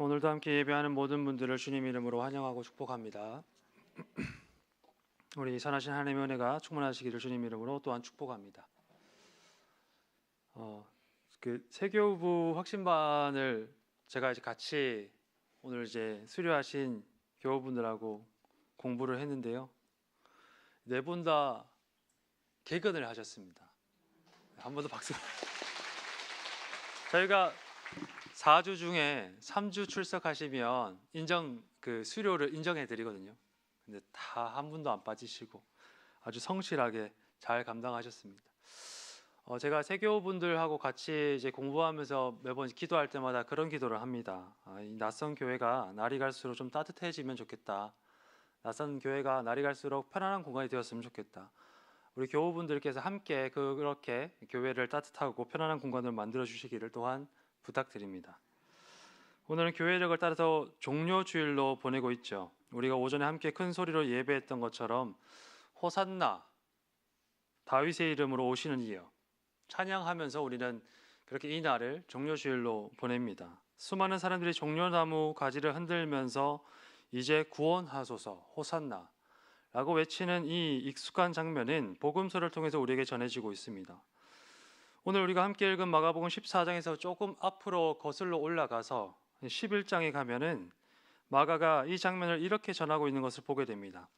오늘도 함께 예배하는 모든 분들을 주님 이름으로 환영하고 축복합니다. 우리 선하신 하나님의 은혜가 충만하시기를 주님 이름으로 또한 축복합니다. 세교부 확신반을 제가 이제 같이 오늘 이제 수료하신 교우분들하고 공부를 했는데요. 네 분 다 개근을 하셨습니다. 한 번 더 박수. 저희가 4주 중에 3주 출석하시면 수료를 인정해 드리거든요. 근데 다 한 분도 안 빠지시고 아주 성실하게 잘 감당하셨습니다. 제가 세교분들하고 같이 이제 공부하면서 매번 기도할 때마다 그런 기도를 합니다. 이 낯선 교회가 날이 갈수록 좀 따뜻해지면 좋겠다. 낯선 교회가 날이 갈수록 편안한 공간이 되었으면 좋겠다. 우리 교우분들께서 함께 그렇게 교회를 따뜻하고 편안한 공간을 만들어 주시기를 또한 부탁드립니다. 오늘은 교회력을 따라서 종료주일로 보내고 있죠. 우리가 오전에 함께 큰 소리로 예배했던 것처럼 호산나 다윗의 이름으로 오시는 이여 찬양하면서 우리는 그렇게 이 날을 종료주일로 보냅니다. 수많은 사람들이 종려나무 가지를 흔들면서 이제 구원하소서 호산나 라고 외치는 이 익숙한 장면은 복음서를 통해서 우리에게 전해지고 있습니다. 오늘 우리가 함께 읽은 마가복음 14장에서 조금 앞으로 거슬러 올라가서 11장에 가면은 마가가 이 장면을 이렇게 전하고 있는 것을 보게 됩니다.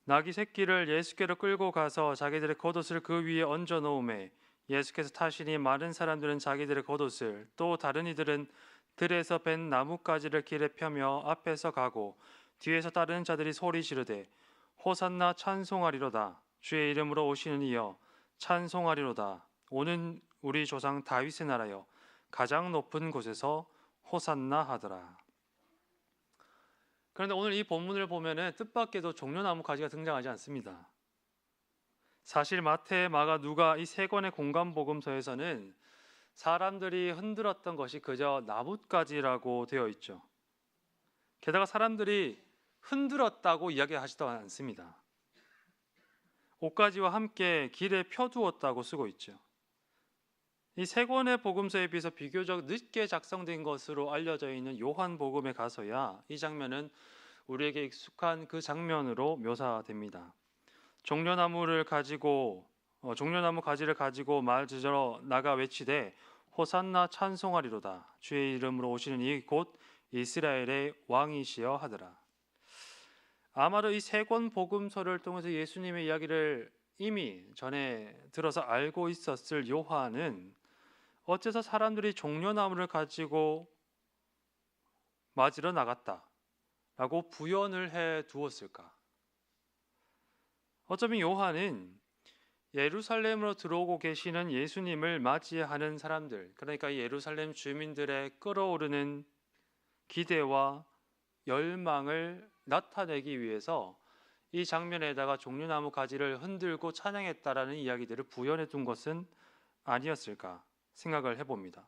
나귀 새끼를 예수께로 끌고 가서 자기들의 겉옷을 그 위에 얹어 놓음에 예수께서 타시니 많은 사람들은 자기들의 겉옷을 또 다른 이들은 들에서 벤 나뭇가지를 길에 펴며 앞에서 가고 뒤에서 따르는 자들이 소리 지르되 호산나 찬송하리로다 주의 이름으로 오시는 이여 찬송하리로다 오는 우리 조상 다윗의 나라여 가장 높은 곳에서 호산나 하더라. 그런데 오늘 이 본문을 보면은 뜻밖에도 종려나무 가지가 등장하지 않습니다. 사실 마태, 마가, 누가 이 세 권의 공간 복음서에서는 사람들이 흔들었던 것이 그저 나뭇가지라고 되어 있죠. 게다가 사람들이 흔들었다고 이야기하지도 않습니다. 옷가지와 함께 길에 펴두었다고 쓰고 있죠. 이 세 권의 복음서에 비해서 비교적 늦게 작성된 것으로 알려져 있는 요한복음에 가서야 이 장면은 우리에게 익숙한 그 장면으로 묘사됩니다. 종려나무 가지를 가지고 말지저 나가 외치되 호산나 찬송하리로다 주의 이름으로 오시는 이 곧 이스라엘의 왕이시여 하더라. 아마도 이 세 권 복음서를 통해서 예수님의 이야기를 이미 전에 들어서 알고 있었을 요한은 어째서 사람들이 종려나무를 가지고 맞으러 나갔다라고 부연을 해 두었을까? 어쩌면 요한은 예루살렘으로 들어오고 계시는 예수님을 맞이하는 사람들, 그러니까 예루살렘 주민들의 끓어오르는 기대와 열망을 나타내기 위해서 이 장면에다가 종려나무 가지를 흔들고 찬양했다라는 이야기들을 부연해 둔 것은 아니었을까 생각을 해봅니다.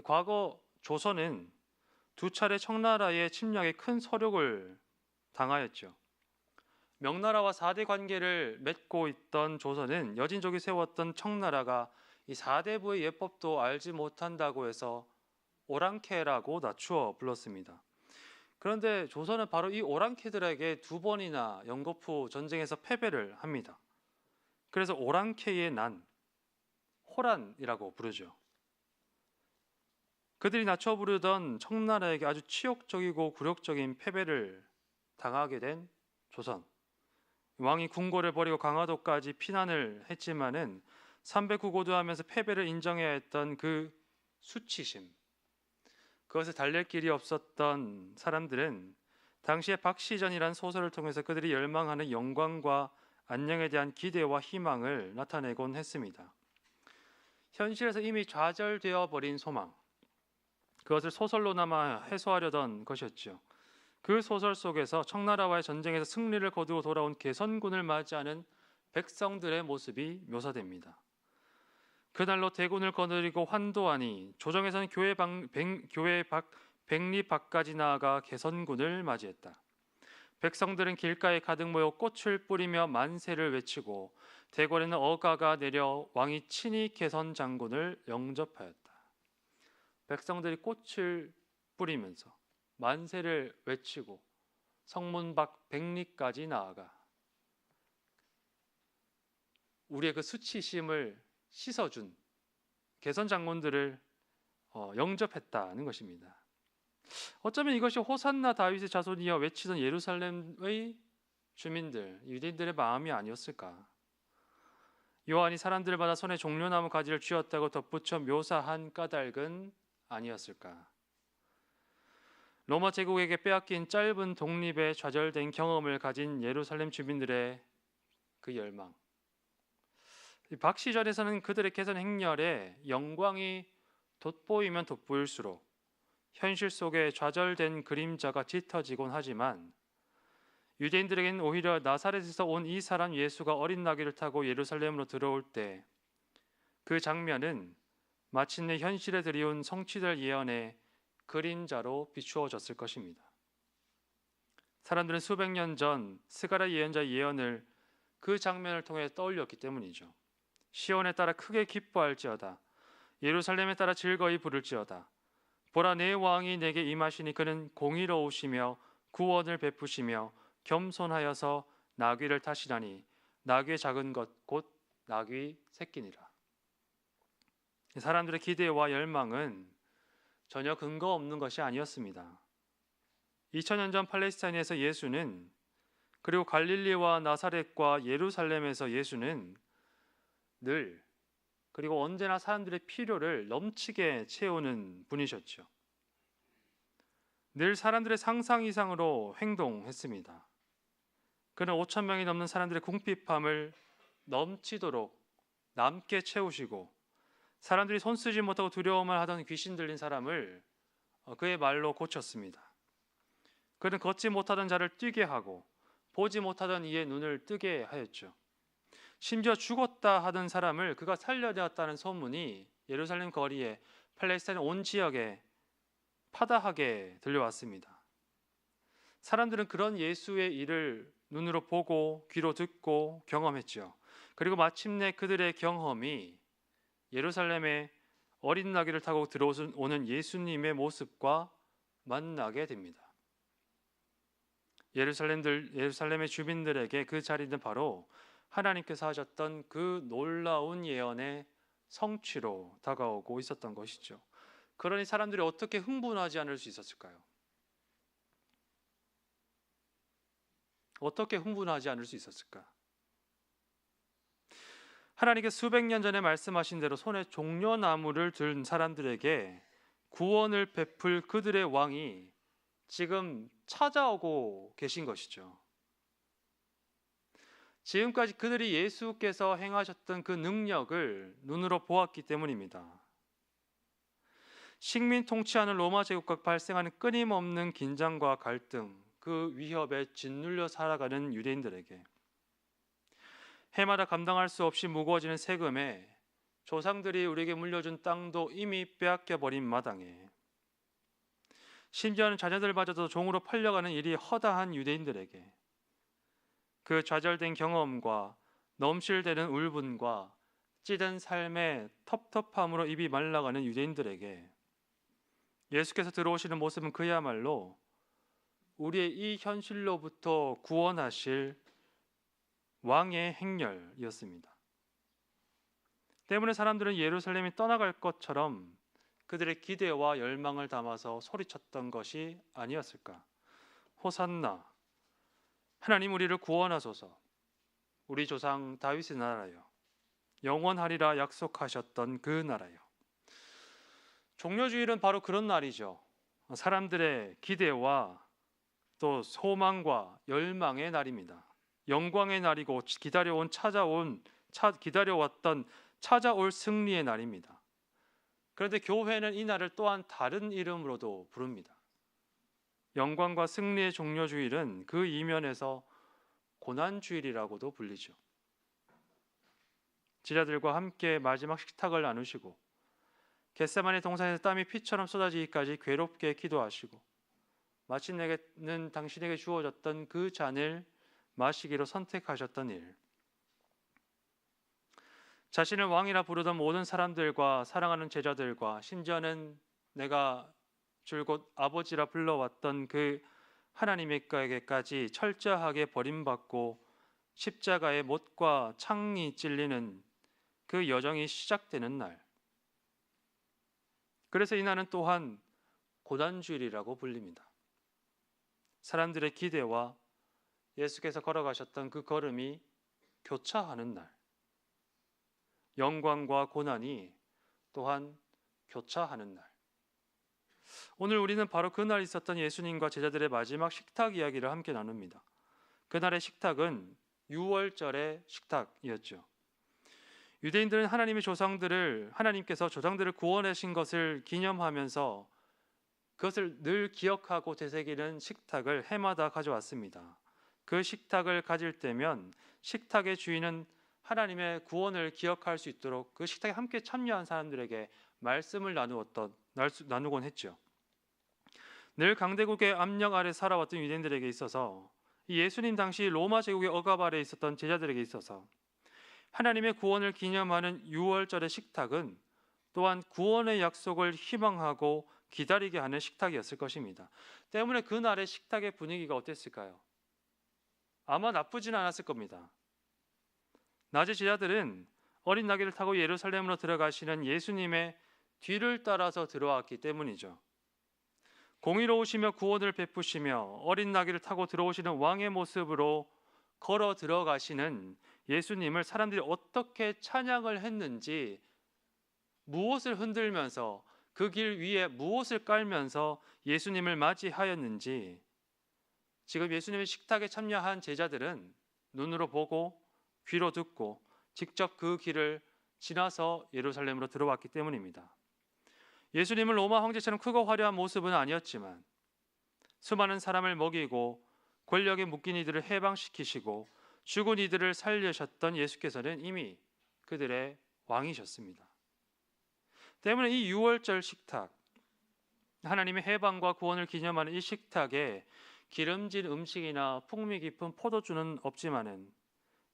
과거 조선은 두 차례 청나라의 침략에 큰 서력을 당하였죠. 명나라와 4대 관계를 맺고 있던 조선은 여진족이 세웠던 청나라가 이 4대부의 예법도 알지 못한다고 해서 오랑캐라고 낮추어 불렀습니다. 그런데 조선은 바로 이 오랑캐들에게 두 번이나 영거푸 전쟁에서 패배를 합니다. 그래서 오랑캐의 난, 호란이라고 부르죠. 그들이 낮춰 부르던 청나라에게 아주 치욕적이고 굴욕적인 패배를 당하게 된 조선. 왕이 궁궐을 버리고 강화도까지 피난을 했지만은 309 고도하면서 패배를 인정해야 했던 그 수치심, 그것을 달랠 길이 없었던 사람들은 당시에 박시전이라는 소설을 통해서 그들이 열망하는 영광과 안녕에 대한 기대와 희망을 나타내곤 했습니다. 현실에서 이미 좌절되어 버린 소망, 그것을 소설로나마 해소하려던 것이었죠. 그 소설 속에서 청나라와의 전쟁에서 승리를 거두고 돌아온 개선군을 맞이하는 백성들의 모습이 묘사됩니다. 그날로 대군을 거느리고 환도하니 조정에서는 교회 백리 밖까지 나아가 개선군을 맞이했다. 백성들은 길가에 가득 모여 꽃을 뿌리며 만세를 외치고 대궐에는 어가가 내려 왕이 친히 개선 장군을 영접하였다. 백성들이 꽃을 뿌리면서 만세를 외치고 성문 밖 백리까지 나아가 우리의 그 수치심을 씻어준 개선 장군들을 영접했다는 것입니다. 어쩌면 이것이 호산나 다윗의 자손이여 외치던 예루살렘의 주민들, 유대인들의 마음이 아니었을까? 요한이 사람들을 받아 손에 종려나무 가지를 쥐었다고 덧붙여 묘사한 까닭은 아니었을까? 로마 제국에게 빼앗긴 짧은 독립에 좌절된 경험을 가진 예루살렘 주민들의 그 열망. 박 시절에서는 그들의 개선 행렬에 영광이 돋보이면 돋보일수록 현실 속에 좌절된 그림자가 짙어지곤 하지만 유대인들에게는 오히려 나사렛에서 온 이 사람 예수가 어린 나귀를 타고 예루살렘으로 들어올 때 그 장면은 마침내 현실에 들이온 성취될 예언의 그림자로 비추어졌을 것입니다. 사람들은 수백 년 전 스가랴 예언자의 예언을 그 장면을 통해 떠올렸기 때문이죠. 시온에 따라 크게 기뻐할지어다. 예루살렘에 따라 즐거이 부를지어다. 보라, 내 왕이 내게 임하시니 그는 공의로우시며 구원을 베푸시며 겸손하여서 나귀를 타시나니 나귀의 작은 것 곧 나귀 새끼니라. 사람들의 기대와 열망은 전혀 근거 없는 것이 아니었습니다. 2000년 전 팔레스타인에서 예수는, 그리고 갈릴리와 나사렛과 예루살렘에서 예수는 늘, 그리고 언제나 사람들의 필요를 넘치게 채우는 분이셨죠. 늘 사람들의 상상 이상으로 행동했습니다. 그는 5,000명이 넘는 사람들의 궁핍함을 넘치도록 남게 채우시고, 사람들이 손쓰지 못하고 두려워만 하던 귀신 들린 사람을 그의 말로 고쳤습니다. 그는 걷지 못하던 자를 뛰게 하고 보지 못하던 이의 눈을 뜨게 하였죠. 심지어 죽었다 하던 사람을 그가 살려내었다는 소문이 예루살렘 거리에, 팔레스타인 온 지역에 파다하게 들려왔습니다. 사람들은 그런 예수의 일을 눈으로 보고 귀로 듣고 경험했죠. 그리고 마침내 그들의 경험이 예루살렘에 어린 나귀를 타고 들어오는 예수님의 모습과 만나게 됩니다. 예루살렘의 주민들에게 그 자리는 바로 하나님께서 하셨던 그 놀라운 예언의 성취로 다가오고 있었던 것이죠. 그러니 사람들이 어떻게 흥분하지 않을 수 있었을까요? 어떻게 흥분하지 않을 수 있었을까? 하나님께 수백 년 전에 말씀하신 대로 손에 종려나무를 든 사람들에게 구원을 베풀 그들의 왕이 지금 찾아오고 계신 것이죠. 지금까지 그들이 예수께서 행하셨던 그 능력을 눈으로 보았기 때문입니다. 식민 통치하는 로마 제국과 발생하는 끊임없는 긴장과 갈등, 그 위협에 짓눌려 살아가는 유대인들에게 해마다 감당할 수 없이 무거워지는 세금에 조상들이 우리에게 물려준 땅도 이미 빼앗겨버린 마당에 심지어는 자녀들마저도 종으로 팔려가는 일이 허다한 유대인들에게 그 좌절된 경험과 넘실대는 울분과 찌든 삶의 텁텁함으로 입이 말라가는 유대인들에게 예수께서 들어오시는 모습은 그야말로 우리의 이 현실로부터 구원하실 왕의 행렬이었습니다. 때문에 사람들은 예루살렘이 떠나갈 것처럼 그들의 기대와 열망을 담아서 소리쳤던 것이 아니었을까? 호산나, 하나님 우리를 구원하소서. 우리 조상 다윗의 나라여, 영원하리라 약속하셨던 그 나라여. 종려주일은 바로 그런 날이죠. 사람들의 기대와 또 소망과 열망의 날입니다. 영광의 날이고 기다려왔던 찾아올 승리의 날입니다. 그런데 교회는 이 날을 또한 다른 이름으로도 부릅니다. 영광과 승리의 종려주일은 그 이면에서 고난주일이라고도 불리죠. 제자들과 함께 마지막 식탁을 나누시고 겟세마네 동산에서 땀이 피처럼 쏟아지기까지 괴롭게 기도하시고 마침내는 당신에게 주어졌던 그 잔을 마시기로 선택하셨던 일, 자신을 왕이라 부르던 모든 사람들과 사랑하는 제자들과 심지어는 내가 줄곧 아버지라 불러왔던 그 하나님께까지 철저하게 버림받고 십자가의 못과 창이 찔리는 그 여정이 시작되는 날. 그래서 이 날은 또한 고난주일이라고 불립니다. 사람들의 기대와 예수께서 걸어가셨던 그 걸음이 교차하는 날. 영광과 고난이 또한 교차하는 날. 오늘 우리는 바로 그날 있었던 예수님과 제자들의 마지막 식탁 이야기를 함께 나눕니다. 그날의 식탁은 유월절의 식탁이었죠. 유대인들은 하나님께서 조상들을 구원하신 것을 기념하면서 그것을 늘 기억하고 되새기는 식탁을 해마다 가져왔습니다. 그 식탁을 가질 때면 식탁의 주인은 하나님의 구원을 기억할 수 있도록 그 식탁에 함께 참여한 사람들에게 말씀을 나누곤 했죠. 늘 강대국의 압력 아래 살아왔던 유대인들에게 있어서 예수님 당시 로마 제국의 억압 아래 있었던 제자들에게 있어서 하나님의 구원을 기념하는 유월절의 식탁은 또한 구원의 약속을 희망하고 기다리게 하는 식탁이었을 것입니다. 때문에 그날의 식탁의 분위기가 어땠을까요? 아마 나쁘진 않았을 겁니다. 낮에 제자들은 어린 나귀를 타고 예루살렘으로 들어가시는 예수님의 뒤를 따라서 들어왔기 때문이죠. 공의로우시며 구원을 베푸시며 어린 나귀를 타고 들어오시는 왕의 모습으로 걸어 들어가시는 예수님을 사람들이 어떻게 찬양을 했는지, 무엇을 흔들면서 그 길 위에 무엇을 깔면서 예수님을 맞이하였는지 지금 예수님의 식탁에 참여한 제자들은 눈으로 보고 귀로 듣고 직접 그 길을 지나서 예루살렘으로 들어왔기 때문입니다. 예수님은 로마 황제처럼 크고 화려한 모습은 아니었지만 수많은 사람을 먹이고 권력에 묶인 이들을 해방시키시고 죽은 이들을 살리셨던 예수께서는 이미 그들의 왕이셨습니다. 때문에 이 유월절 식탁, 하나님의 해방과 구원을 기념하는 이 식탁에 기름진 음식이나 풍미 깊은 포도주는 없지만은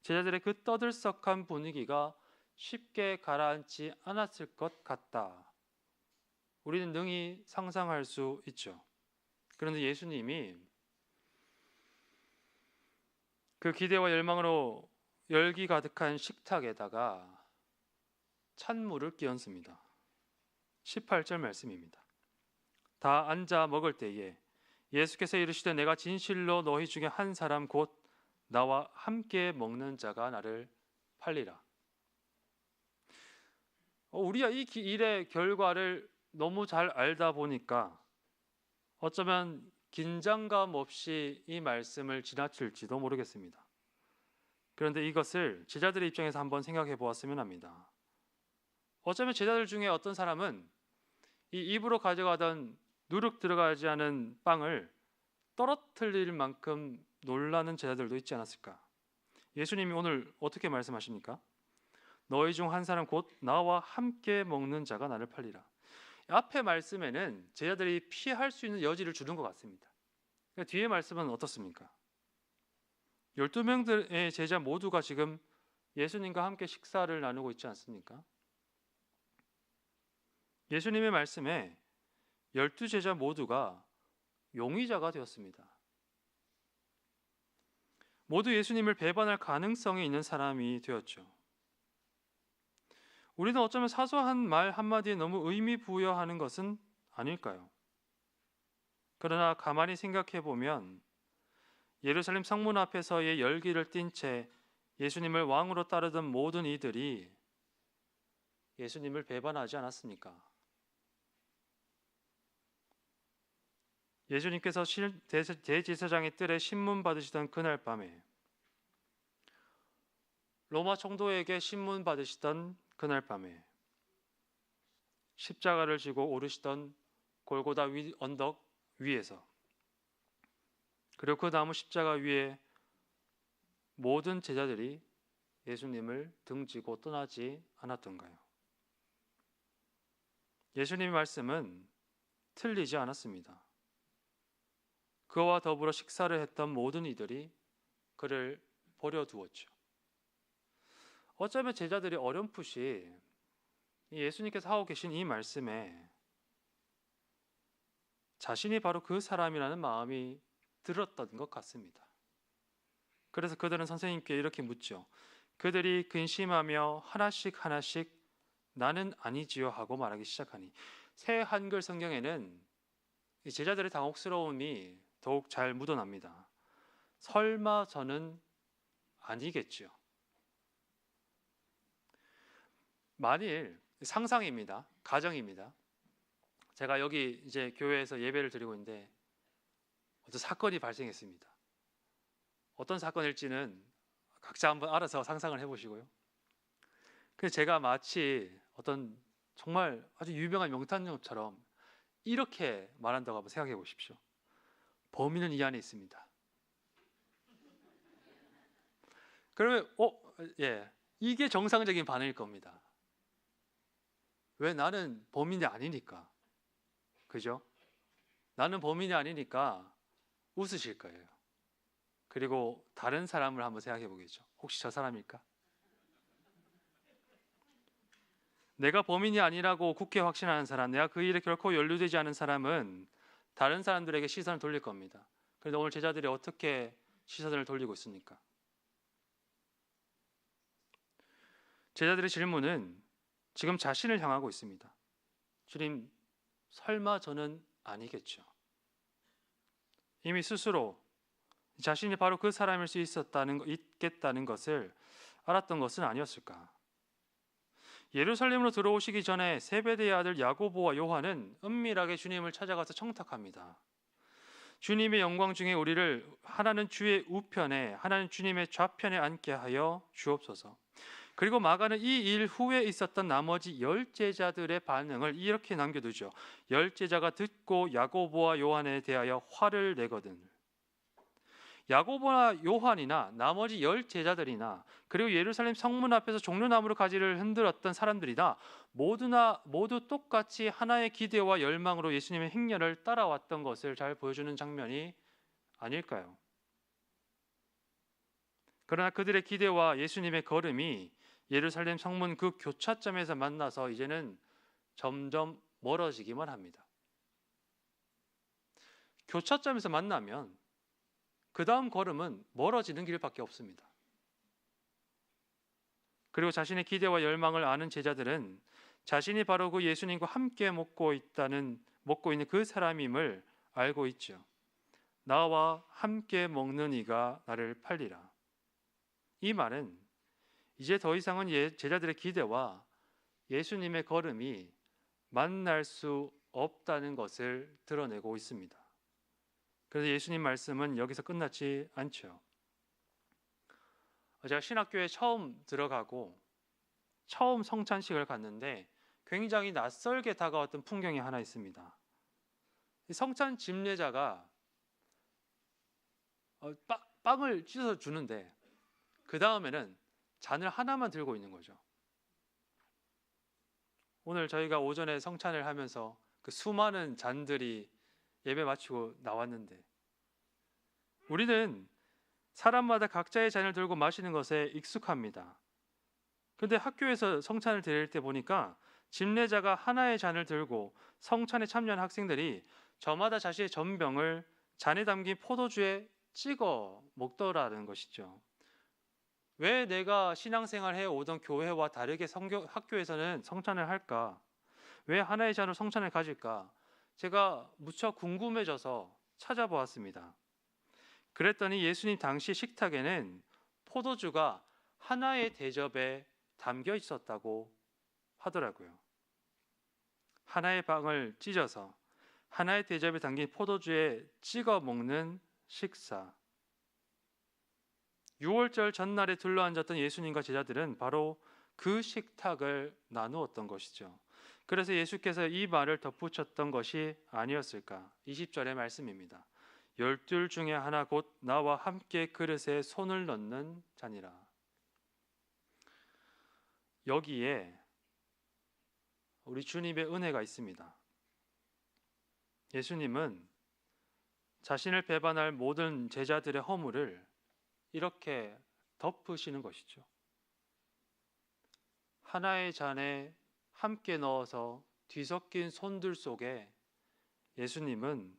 제자들의 그 떠들썩한 분위기가 쉽게 가라앉지 않았을 것 같다. 우리는 능히 상상할 수 있죠. 그런데 예수님이 그 기대와 열망으로 열기 가득한 식탁에다가 찬물을 끼얹습니다. 18절 말씀입니다. 다 앉아 먹을 때에 예수께서 이르시되 내가 진실로 너희 중에 한 사람 곧 나와 함께 먹는 자가 나를 팔리라. 우리가 이 일의 결과를 너무 잘 알다 보니까 어쩌면 긴장감 없이 이 말씀을 지나칠지도 모르겠습니다. 그런데 이것을 제자들의 입장에서 한번 생각해 보았으면 합니다. 어쩌면 제자들 중에 어떤 사람은 이 입으로 가져가던 누룩 들어가지 않은 빵을 떨어뜨릴 만큼 놀라는 제자들도 있지 않았을까? 예수님이 오늘 어떻게 말씀하십니까? 너희 중 한 사람 곧 나와 함께 먹는 자가 나를 팔리라. 앞에 말씀에는 제자들이 피할 수 있는 여지를 주는 것 같습니다. 그러니까 뒤에 말씀은 어떻습니까? 12명들의 제자 모두가 지금 예수님과 함께 식사를 나누고 있지 않습니까? 예수님의 말씀에 12제자 모두가 용의자가 되었습니다. 모두 예수님을 배반할 가능성이 있는 사람이 되었죠. 우리는 어쩌면 사소한 말 한마디에 너무 의미 부여하는 것은 아닐까요? 그러나 가만히 생각해 보면 예루살렘 성문 앞에서의 열기를 띤 채 예수님을 왕으로 따르던 모든 이들이 예수님을 배반하지 않았습니까? 예수님께서 대제사장의 뜰에 신문 받으시던 그날 밤에, 로마 총독에게 신문 받으시던 그날 밤에 십자가를 지고 오르시던 골고다 언덕 위에서, 그리고 그 나무 십자가 위에 모든 제자들이 예수님을 등지고 떠나지 않았던가요? 예수님의 말씀은 틀리지 않았습니다. 그와 더불어 식사를 했던 모든 이들이 그를 버려두었죠. 어쩌면 제자들이 어렴풋이 예수님께서 하고 계신 이 말씀에 자신이 바로 그 사람이라는 마음이 들었던 것 같습니다. 그래서 그들은 선생님께 이렇게 묻죠. 그들이 근심하며 하나씩 하나씩 나는 아니지요 하고 말하기 시작하니, 새 한글 성경에는 이 제자들의 당혹스러움이 더욱 잘 묻어납니다. 설마 저는 아니겠지요. 만일, 상상입니다. 가정입니다. 제가 여기 이제 교회에서 예배를 드리고 있는데 어떤 사건이 발생했습니다. 어떤 사건일지는 각자 한번 알아서 상상을 해보시고요. 그래서 제가 마치 어떤 정말 아주 유명한 명탄용처럼 이렇게 말한다고 한번 생각해 보십시오. 범인은 이 안에 있습니다. 그러면 이게 정상적인 반응일 겁니다. 왜? 나는 범인이 아니니까. 그죠? 나는 범인이 아니니까 웃으실 거예요. 그리고 다른 사람을 한번 생각해 보겠죠. 혹시 저 사람일까? 내가 범인이 아니라고 굳게 확신하는 사람, 내가 그 일에 결코 연루되지 않은 사람은 다른 사람들에게 시선을 돌릴 겁니다. 그런데 오늘 제자들이 어떻게 시선을 돌리고 있습니까? 제자들의 질문은 지금 자신을 향하고 있습니다. 주님, 설마 저는 아니겠죠? 이미 스스로 자신이 바로 그 사람일 수 있겠다는 것을 알았던 것은 아니었을까? 예루살렘으로 들어오시기 전에 세베대의 아들 야고보와 요한은 은밀하게 주님을 찾아가서 청탁합니다. 주님의 영광 중에 우리를 하나는 주의 우편에, 하나는 주님의 좌편에 앉게 하여 주옵소서. 그리고 마가는 이 일 후에 있었던 나머지 10제자들의 반응을 이렇게 남겨두죠. 10제자가 듣고 야고보와 요한에 대하여 화를 내거든. 야고보나 요한이나 나머지 10제자들이나 그리고 예루살렘 성문 앞에서 종려나무로 가지를 흔들었던 사람들이나 모두 똑같이 하나의 기대와 열망으로 예수님의 행렬을 따라왔던 것을 잘 보여주는 장면이 아닐까요? 그러나 그들의 기대와 예수님의 걸음이 예루살렘 성문 그 교차점에서 만나서 이제는 점점 멀어지기만 합니다. 교차점에서 만나면 그 다음 걸음은 멀어지는 길밖에 없습니다. 그리고 자신의 기대와 열망을 아는 제자들은 자신이 바로 그 예수님과 함께 먹고 있는 그 사람임을 알고 있죠. 나와 함께 먹는 이가 나를 팔리라. 이 말은 이제 더 이상은 제자들의 기대와 예수님의 걸음이 만날 수 없다는 것을 드러내고 있습니다. 그래서 예수님 말씀은 여기서 끝나지 않죠. 제가 신학교에 처음 들어가고 처음 성찬식을 갔는데 굉장히 낯설게 다가왔던 풍경이 하나 있습니다. 이 성찬 집례자가 빵을 찢어서 주는데 그 다음에는 잔을 하나만 들고 있는 거죠. 오늘 저희가 오전에 성찬을 하면서 그 수많은 잔들이 예배 마치고 나왔는데 우리는 사람마다 각자의 잔을 들고 마시는 것에 익숙합니다. 그런데 학교에서 성찬을 드릴 때 보니까 집례자가 하나의 잔을 들고 성찬에 참여한 학생들이 저마다 자신의 전병을 잔에 담긴 포도주에 찍어 먹더라는 것이죠. 왜 내가 신앙생활 해오던 교회와 다르게 학교에서는 성찬을 할까? 왜 하나의 잔으로 성찬을 가질까? 제가 무척 궁금해져서 찾아보았습니다. 그랬더니 예수님 당시 식탁에는 포도주가 하나의 대접에 담겨 있었다고 하더라고요. 하나의 빵을 찢어서 하나의 대접에 담긴 포도주에 찍어 먹는 식사. 6월절 전날에 둘러앉았던 예수님과 제자들은 바로 그 식탁을 나누었던 것이죠. 그래서 예수께서 이 말을 덧붙였던 것이 아니었을까? 20절의 말씀입니다. 12 중에 하나 곧 나와 함께 그릇에 손을 넣는 자니라. 여기에 우리 주님의 은혜가 있습니다. 예수님은 자신을 배반할 모든 제자들의 허물을 이렇게 덮으시는 것이죠. 하나의 잔에 함께 넣어서 뒤섞인 손들 속에 예수님은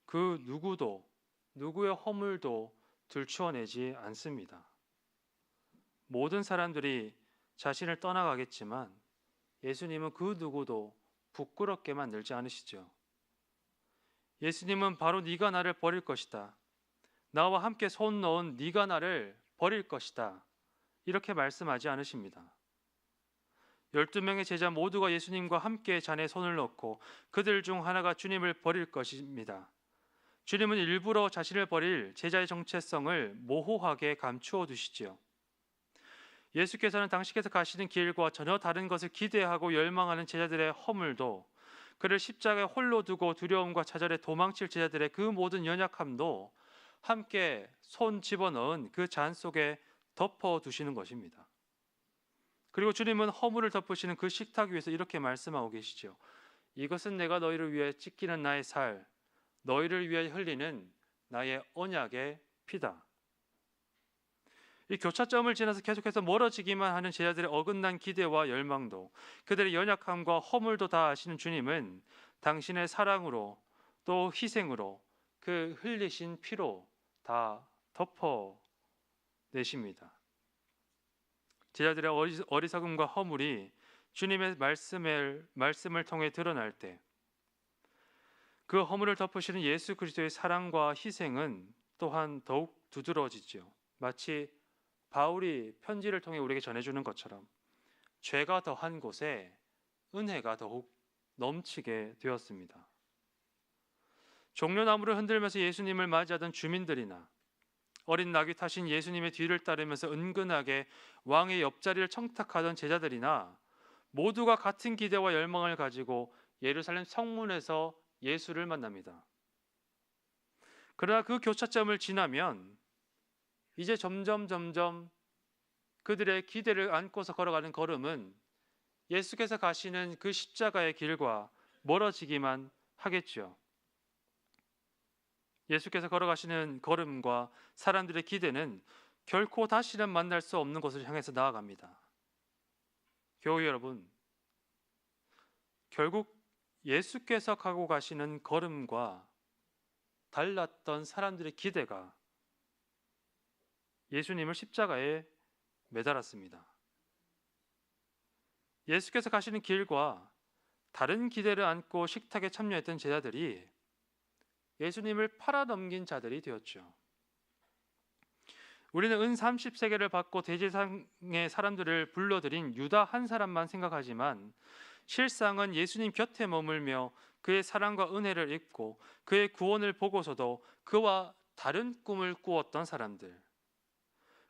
그 누구도 누구의 허물도 들추어내지 않습니다. 모든 사람들이 자신을 떠나가겠지만 예수님은 그 누구도 부끄럽게 만들지 않으시죠. 예수님은 바로 네가 나를 버릴 것이다. 나와 함께 손 넣은 네가 나를 버릴 것이다. 이렇게 말씀하지 않으십니다. 12명의 제자 모두가 예수님과 함께 잔에 손을 넣고 그들 중 하나가 주님을 버릴 것입니다. 주님은 일부러 자신을 버릴 제자의 정체성을 모호하게 감추어 두시지요. 예수께서는 당신께서 가시는 길과 전혀 다른 것을 기대하고 열망하는 제자들의 허물도, 그를 십자가에 홀로 두고 두려움과 좌절에 도망칠 제자들의 그 모든 연약함도 함께 손 집어넣은 그 잔 속에 덮어두시는 것입니다. 그리고 주님은 허물을 덮으시는 그 식탁 위에서 이렇게 말씀하고 계시죠. 이것은 내가 너희를 위해 찢기는 나의 살, 너희를 위해 흘리는 나의 언약의 피다. 이 교차점을 지나서 계속해서 멀어지기만 하는 제자들의 어긋난 기대와 열망도, 그들의 연약함과 허물도 다 아시는 주님은 당신의 사랑으로 또 희생으로 그 흘리신 피로 다 덮어내십니다. 제자들의 어리석음과 허물이 주님의 말씀을 통해 드러날 때 그 허물을 덮으시는 예수 그리스도의 사랑과 희생은 또한 더욱 두드러지죠. 마치 바울이 편지를 통해 우리에게 전해주는 것처럼 죄가 더한 곳에 은혜가 더욱 넘치게 되었습니다. 종려나무를 흔들면서 예수님을 맞이하던 주민들이나 어린 나귀 타신 예수님의 뒤를 따르면서 은근하게 왕의 옆자리를 청탁하던 제자들이나 모두가 같은 기대와 열망을 가지고 예루살렘 성문에서 예수를 만납니다. 그러나 그 교차점을 지나면 이제 점점 그들의 기대를 안고서 걸어가는 걸음은 예수께서 가시는 그 십자가의 길과 멀어지기만 하겠죠. 예수께서 걸어가시는 걸음과 사람들의 기대는 결코 다시는 만날 수 없는 곳을 향해서 나아갑니다. 교우 여러분, 결국 예수께서 가고 가시는 걸음과 달랐던 사람들의 기대가 예수님을 십자가에 매달았습니다. 예수께서 가시는 길과 다른 기대를 안고 식탁에 참여했던 제자들이 예수님을 팔아넘긴 자들이 되었죠. 우리는 은 30세겔을 받고 대제사장의 사람들을 불러들인 유다 한 사람만 생각하지만 실상은 예수님 곁에 머물며 그의 사랑과 은혜를 입고 그의 구원을 보고서도 그와 다른 꿈을 꾸었던 사람들,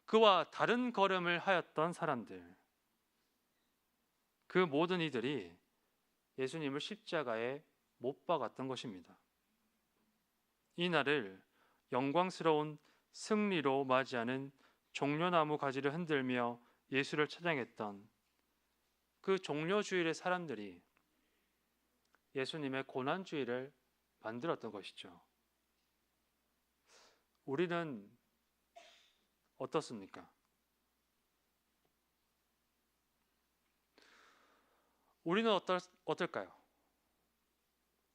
그와 다른 걸음을 하였던 사람들, 그 모든 이들이 예수님을 십자가에 못 박았던 것입니다. 이 날을 영광스러운 승리로 맞이하는 종려나무 가지를 흔들며 예수를 찬양했던 그 종려주일의 사람들이 예수님의 고난주일을 만들었던 것이죠. 우리는 어떻습니까? 우리는 어떨까요?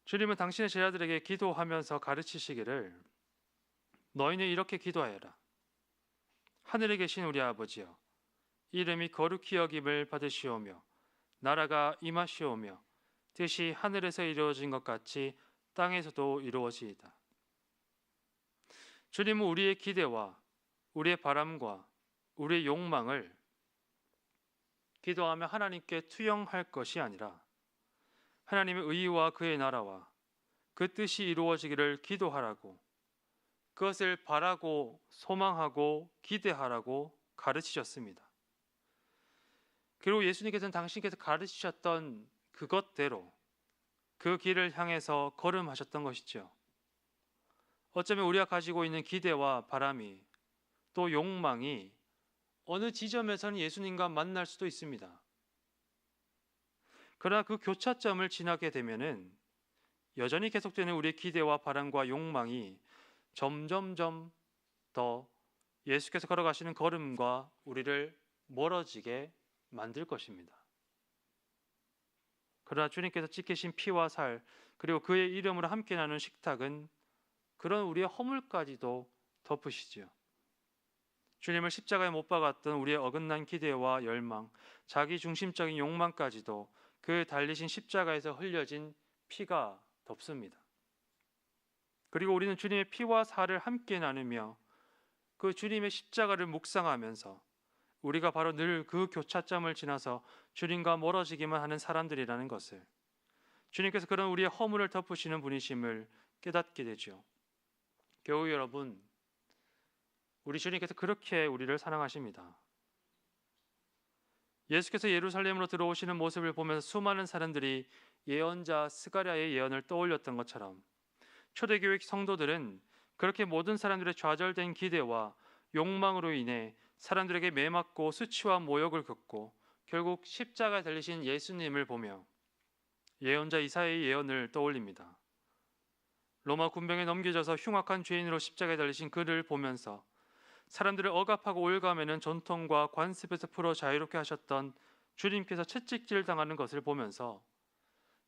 주님은 당신의 제자들에게 기도하면서 가르치시기를 너희는 이렇게 기도하여라. 하늘에 계신 우리 아버지여, 이름이 거룩히 여김을 받으시오며 나라가 임하시오며 뜻이 하늘에서 이루어진 것 같이 땅에서도 이루어지이다. 주님은 우리의 기대와 우리의 바람과 우리의 욕망을 기도하며 하나님께 투영할 것이 아니라 하나님의 의와 그의 나라와 그 뜻이 이루어지기를 기도하라고, 그것을 바라고 소망하고 기대하라고 가르치셨습니다. 그리고 예수님께서는 당신께서 가르치셨던 그것대로 그 길을 향해서 걸음하셨던 것이죠. 어쩌면 우리가 가지고 있는 기대와 바람이 또 욕망이 어느 지점에서는 예수님과 만날 수도 있습니다. 그러나 그 교차점을 지나게 되면은 여전히 계속되는 우리의 기대와 바람과 욕망이 점점점 더 예수께서 걸어가시는 걸음과 우리를 멀어지게 만들 것입니다. 그러나 주님께서 찢기신 피와 살 그리고 그의 이름으로 함께 나눈 식탁은 그런 우리의 허물까지도 덮으시지요. 주님을 십자가에 못 박았던 우리의 어긋난 기대와 열망, 자기 중심적인 욕망까지도 그 달리신 십자가에서 흘려진 피가 덮습니다. 그리고 우리는 주님의 피와 살을 함께 나누며 그 주님의 십자가를 묵상하면서 우리가 바로 늘 그 교차점을 지나서 주님과 멀어지기만 하는 사람들이라는 것을, 주님께서 그런 우리의 허물을 덮으시는 분이심을 깨닫게 되죠. 교우 여러분, 우리 주님께서 그렇게 우리를 사랑하십니다. 예수께서 예루살렘으로 들어오시는 모습을 보면서 수많은 사람들이 예언자 스가랴의 예언을 떠올렸던 것처럼 초대교회 성도들은 그렇게 모든 사람들의 좌절된 기대와 욕망으로 인해 사람들에게 매맞고 수치와 모욕을 겪고 결국 십자가에 달리신 예수님을 보며 예언자 이사야의 예언을 떠올립니다. 로마 군병에 넘겨져서 흉악한 죄인으로 십자가에 달리신 그를 보면서 사람들을 억압하고 올가매는 전통과 관습에서 풀어 자유롭게 하셨던 주님께서 채찍질 당하는 것을 보면서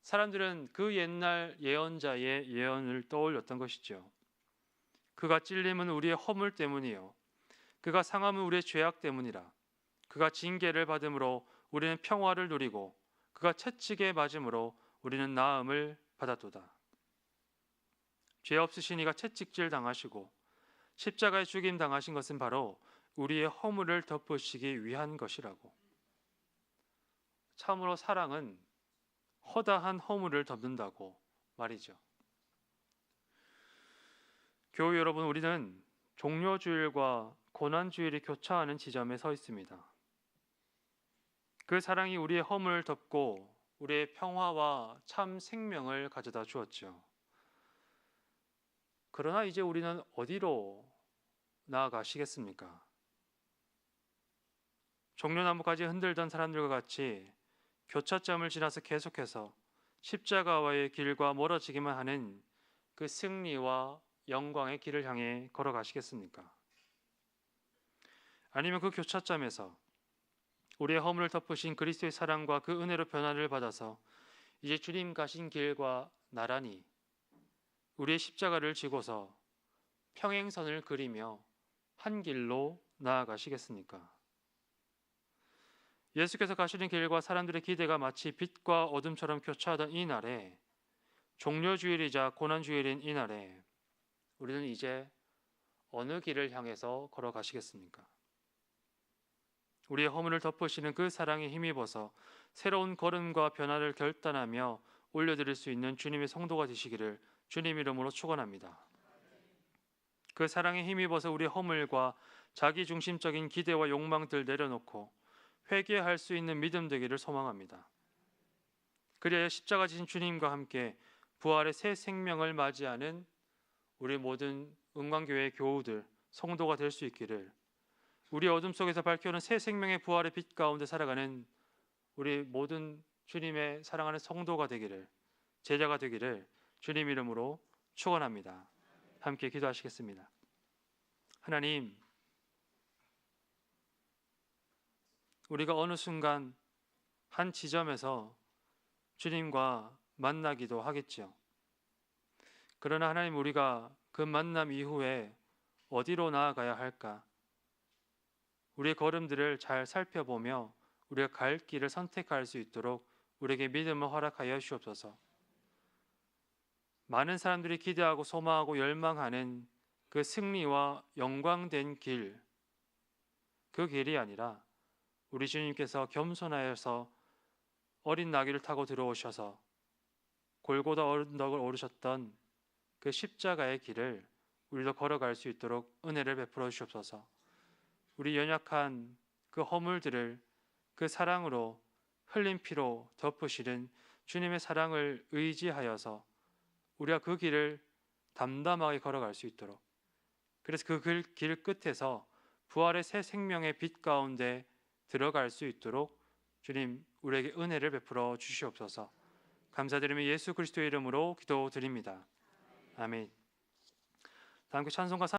사람들은 그 옛날 예언자의 예언을 떠올렸던 것이죠. 그가 찔림은 우리의 허물 때문이요, 그가 상함은 우리의 죄악 때문이라. 그가 징계를 받음으로 우리는 평화를 누리고 그가 채찍에 맞음으로 우리는 나음을 받았도다. 죄 없으신 이가 채찍질 당하시고 십자가에 죽임 당하신 것은 바로 우리의 허물을 덮으시기 위한 것이라고. 참으로 사랑은 허다한 허물을 덮는다고 말이죠. 교우 여러분, 우리는 종료주일과 고난주일이 교차하는 지점에 서 있습니다. 그 사랑이 우리의 허물을 덮고 우리의 평화와 참 생명을 가져다 주었죠. 그러나 이제 우리는 어디로 나아가시겠습니까? 종려나무까지 흔들던 사람들과 같이 교차점을 지나서 계속해서 십자가와의 길과 멀어지기만 하는 그 승리와 영광의 길을 향해 걸어가시겠습니까? 아니면 그 교차점에서 우리의 허물을 덮으신 그리스도의 사랑과 그 은혜로 변화를 받아서 이제 주님 가신 길과 나란히 우리의 십자가를 지고서 평행선을 그리며 한 길로 나아가시겠습니까? 예수께서 가시는 길과 사람들의 기대가 마치 빛과 어둠처럼 교차하던 이 날에, 종료주일이자 고난주일인 이 날에 우리는 이제 어느 길을 향해서 걸어가시겠습니까? 우리의 허물을 덮으시는 그 사랑에 힘입어서 새로운 걸음과 변화를 결단하며 올려드릴 수 있는 주님의 성도가 되시기를 주님 이름으로 축원합니다. 그 사랑에 힘입어서 우리의 허물과 자기중심적인 기대와 욕망들 내려놓고 회개할 수 있는 믿음 되기를 소망합니다. 그리하여 십자가 지신 주님과 함께 부활의 새 생명을 맞이하는 우리 모든 은광교회 교우들, 성도가 될 수 있기를, 우리 어둠 속에서 밝혀오는 새 생명의 부활의 빛 가운데 살아가는 우리 모든 주님의 사랑하는 성도가 되기를, 제자가 되기를 주님 이름으로 축원합니다. 함께 기도하시겠습니다. 하나님, 우리가 어느 순간 한 지점에서 주님과 만나기도 하겠지요. 그러나 하나님, 우리가 그 만남 이후에 어디로 나아가야 할까? 우리의 걸음들을 잘 살펴보며 우리가 갈 길을 선택할 수 있도록 우리에게 믿음을 허락하여 주옵소서. 많은 사람들이 기대하고 소망하고 열망하는 그 승리와 영광된 길, 그 길이 아니라 우리 주님께서 겸손하여서 어린 나귀를 타고 들어오셔서 골고다 언덕을 오르셨던 그 십자가의 길을 우리도 걸어갈 수 있도록 은혜를 베풀어 주옵소서. 우리 연약한 그 허물들을 그 사랑으로, 흘린 피로 덮으시는 주님의 사랑을 의지하여서 우리가 그 길을 담담하게 걸어갈 수 있도록, 그래서 그 길 끝에서 부활의 새 생명의 빛 가운데 들어갈 수 있도록 주님 우리에게 은혜를 베풀어 주시옵소서. 감사드리며 예수 그리스도의 이름으로 기도드립니다. 아멘. 다음 찬송가